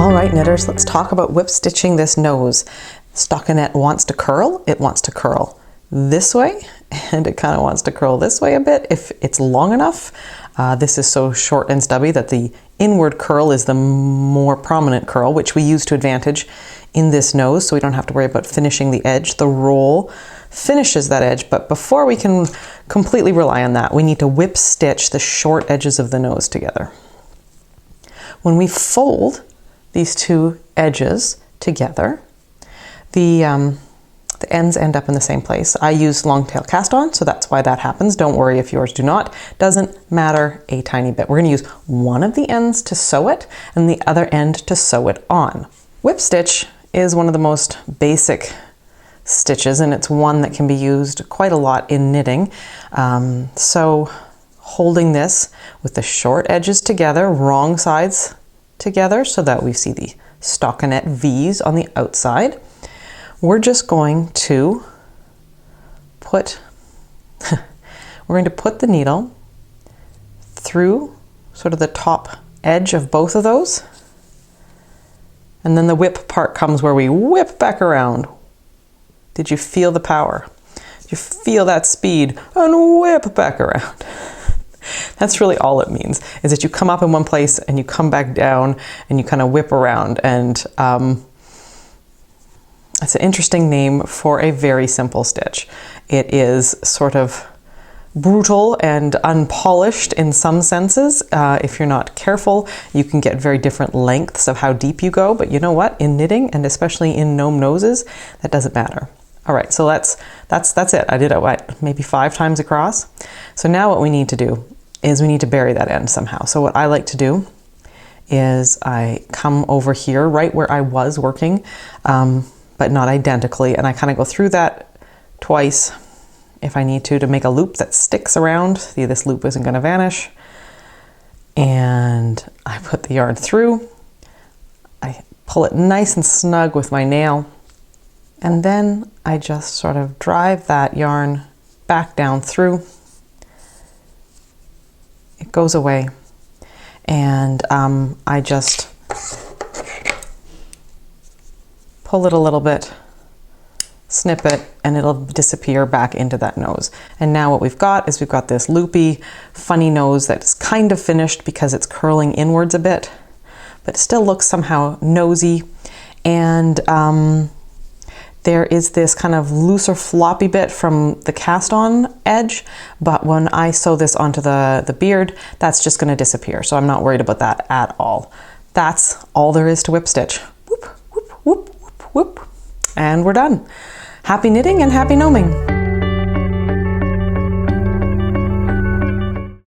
All right, knitters, let's talk about whip stitching this nose. Stockinette wants to curl. It wants to curl this way, and it kind of wants to curl this way a bit if it's long enough. This is so short and stubby that the inward curl is the more prominent curl, which we use to advantage in this nose, so we don't have to worry about finishing the edge. The roll finishes that edge, but before we can completely rely on that, we need to whip stitch the short edges of the nose together. When we fold these two edges together, the ends end up in the same place. I use long tail cast on, so that's why that happens. Don't worry if yours do not. Doesn't matter a tiny bit. We're going to use one of the ends to sew it and the other end to sew it on. Whip stitch is one of the most basic stitches, and it's one that can be used quite a lot in knitting. So holding this with the short edges together, wrong sides together, so that we see the stockinette V's on the outside, we're just going to put the needle through sort of the top edge of both of those, and then the whip part comes where we whip back around. Did you feel the power? Did you feel that speed? And whip back around. That's really all it means, is that you come up in one place and you come back down and you kind of whip around. And it's an interesting name for a very simple stitch. It is sort of brutal and unpolished in some senses. If you're not careful, you can get very different lengths of how deep you go, but you know what? In knitting, and especially in gnome noses, that doesn't matter. All right, so that's it. I did it, maybe 5 times across. So now what we need to do is we need to bury that end somehow. So what I like to do is I come over here right where I was working, but not identically, and I kind of go through that twice if I need to make a loop that sticks around. See, this loop isn't going to vanish. And I put the yarn through. I pull it nice and snug with my nail, and then I just sort of drive that yarn back down through. It goes away, and I just pull it a little bit, snip it, and it'll disappear back into that nose. And now what we've got is we've got this loopy, funny nose that's kind of finished because it's curling inwards a bit, but it still looks somehow nosy. And there is this kind of looser floppy bit from the cast on edge, but when I sew this onto the beard, that's just going to disappear. So I'm not worried about that at all. That's all there is to whip stitch. Whoop, whoop, whoop, whoop, whoop. And we're done. Happy knitting and happy gnoming.